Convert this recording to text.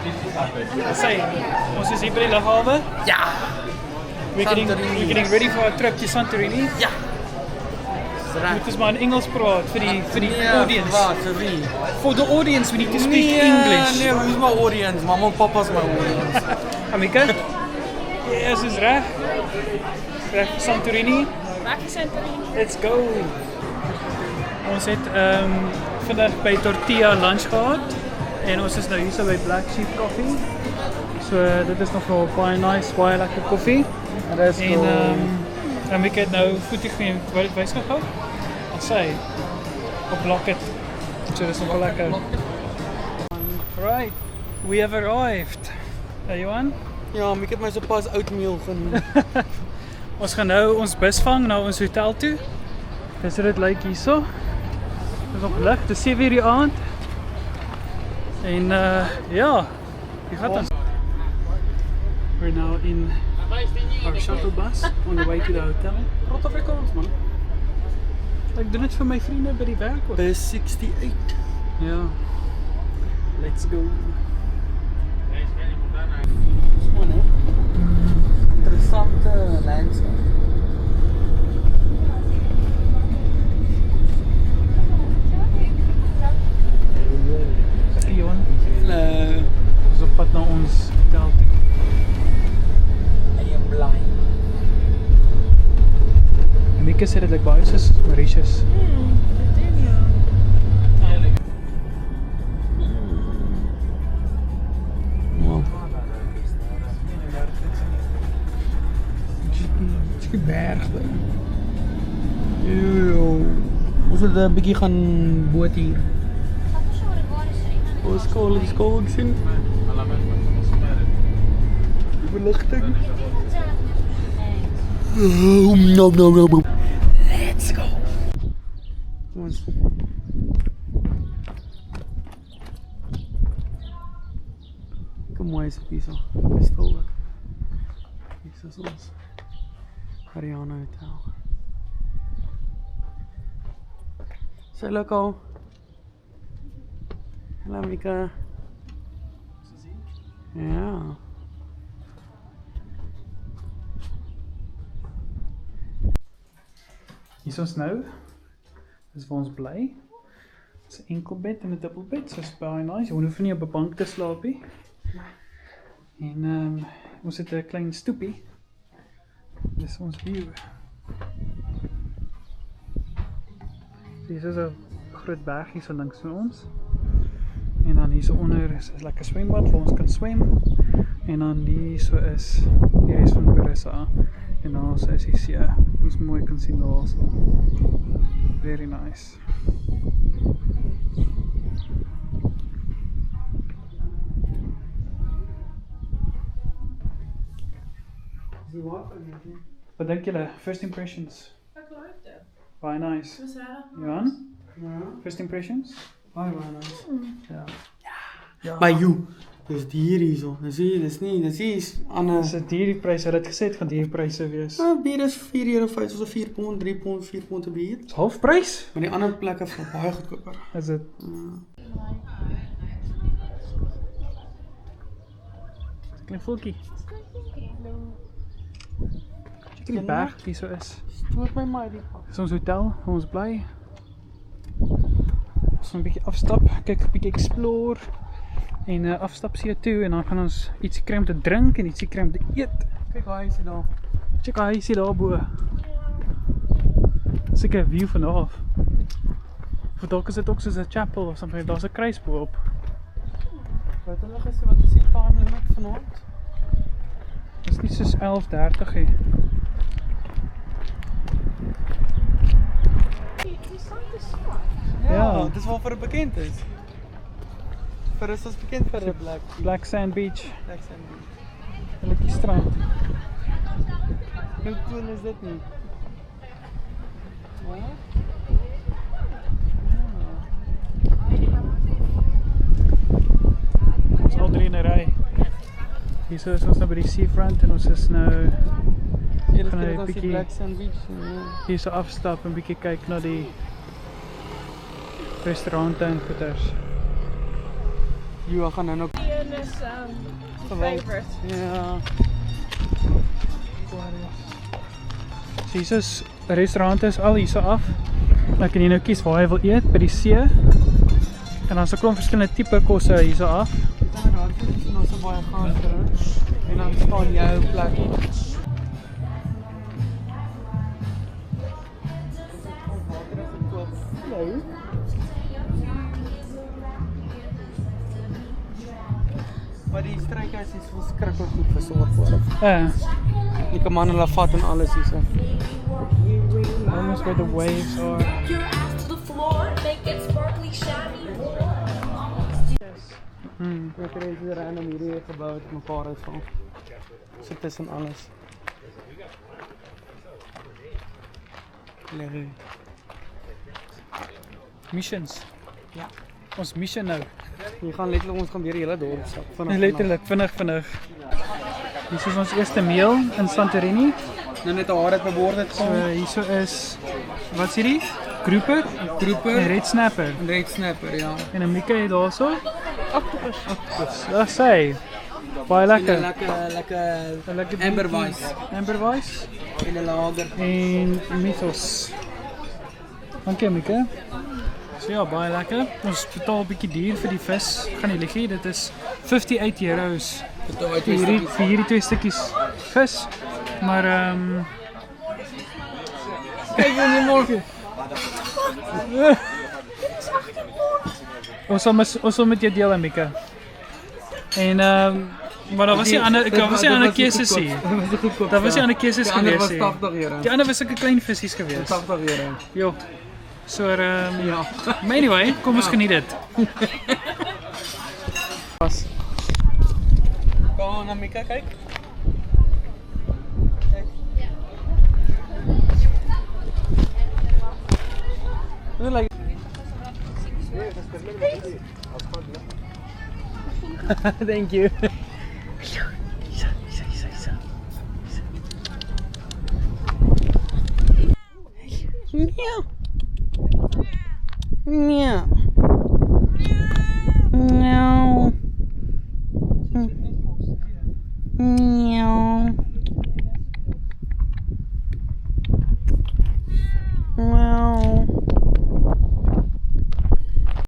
Say, ons is hier by die lughawe. Ja! We're getting ready for our trip to Santorini. Ja! Moet ons maar in Engels praat vir die audience. Wat, vir wie? For the audience we need to speak English. Nee, who's my audience? Mama en papa's my audience. Amika? Yes, is reg. Reg vir Santorini. Back to Santorini. Let's go. Ons het vandag by Tortilla lunch gehad en ons is nou hier so by Black Sheep Coffee. So dit is nogal baie nice, baie lekker koffie. Let's En Amika het nou voetie geneem, wys gou gou. Al sê op Locket. So dis nogal lekker. Right, we have arrived. Are you on? Ja, ek het my so pas oatmeal genoem. Ons gaan nou ons bus vang na ons hotel toe. Dis hoe dit lyk hierso. Dis op lig, dis 7:00 die aand. En ja, hier gaat ons. We're now in our shuttle bus on the way to the hotel. Rot Afrikaans man. Ek doen dit vir my vriende by die werk ook. Bus 68. Ja. Let's go. Interessante landscape. Leon, Hallo. ons is op pad na ons hotel toe. I am blind. Mika sê dit lyk baie soos Mauritius. Dit doen ja. Wow. Die berg. Ons het 'n bietjie gaan boot hier. Ons skool sien. Beligting. No. Let's go. Ons. Kom mooi is dit so. Dis stil ook. Hier is ons. Mariana Hotel. Say local. Hallo Mika. Ja. Hier is ons nou. Dis waar ons bly. Dis 'n enkel bed en 'n dubbel bed, so is baie nice. Jy hoef nie op 'n bank te slaap nie. En ons het 'n klein stoepie. Dis ons view. Hier is 'n groot berg hier so links van ons. En dan hier so onder is 'n lekker swembad waar ons kan swem. En dan hier so is die res van Parisa. En dan is die see. Ons mooi kan sien daar so. Very nice. Wat dink julle? First impressions? Ek like dit. Baie nice. Dis reg. Johan? Ja. First impressions? Baie nice. Ja. Ja. By you. Dis dier hierso. Dis hier ander. Dis 'n dierpryse, hulle het gesê dit gaan dierpryse wees. Bier is €4.50 of £4, £3, £4 'n bier. Dis halfprys? Maar die ander plekke is baie goedkoper. Is dit? Klein voeltjie. Kyk die berg wat hier so is. Stoot my maar die pad. Dis ons hotel waar ons bly. Ons gaan 'n bietjie afstap, kyk 'n bietjie explore en afstap see toe en dan gaan ons ietsie kry om te drink en ietsie kry om te eet. Kyk hy is daar. Check hy is daar bo. Seker 'n view van af. Of dalk is dit ook soos 'n chapel of something, daar's 'n kruis bo op. Wat hulle gesê wat is die time limit vanaand? Dis nie soos 11:30 nie. Die sand is swart. Ja. Dis waarvoor dit bekend is. Vir is ons bekend vir die Black Sand Beach, Black Sand Beach. lekker strand. Hoe cool is dit nie? Ons al drie in 'n ry. Hier is ons nou by die seafront en ons is nou Eerste gaan keer hy dat ons die bietjie- Black Sand Beach sien. hier so afstap en bietjie kyk na die restaurante en goeders. Jy gaan nou nog. Christmas Geweld. favorite. Ja. So hier is restaurante is al hierso af. Nou kan jy nou kies waar jy wil eet by die see. En dan is 'n klomp verskillende tipe kosse hierso af. Inderdaad, dit is nog so baie gaan terug. En dan staan jou plek. Maar die strykhuis is verskriklik goed versorg word. Jy kan man hulle vat en alles hierso. Almost where the waves are. Your ass to the floor, make it sparkly, shiny. Ek het hier random hierdie gebou het mekaar uitval. So tussen alles. Nee. Missions. Ja. Ons mission nou. Hier gaan letterlik ons gaan weer die hele dorp stap vanaf. Letterlik, vinnig. Hier is ons eerste meal in Santorini. Nou net 'n hare bebord het So gaan. hierso is, wat is hierdie? Grouper en Groeper red snapper. en red snapper, ja. En 'n Mickey daarso. Octopus. Daar sê. Baie lekker. Lekker amberweiss Amberweiss en 'n lager. en mythos. Dankie Mieke. So ja, baie lekker. Ons betaal 'n bietjie duur vir die vis. Gaan nie lieg nie, dit is €58 vir hierdie twee stukkies vis. Maar Kyk hoe nie môre. ons sal met jou deel Mieke. En maar daar was nie ander keuses hier. Daar was nie ander keuses Die ander gewees was nie. €80. Die ander was sulke klein visies gewees. €80. Jo. So Ja. maar anyway, kom ons geniet dit. Was. Kom na Mika kyk. Like thank you. Meow. Meow. Meow. Meow.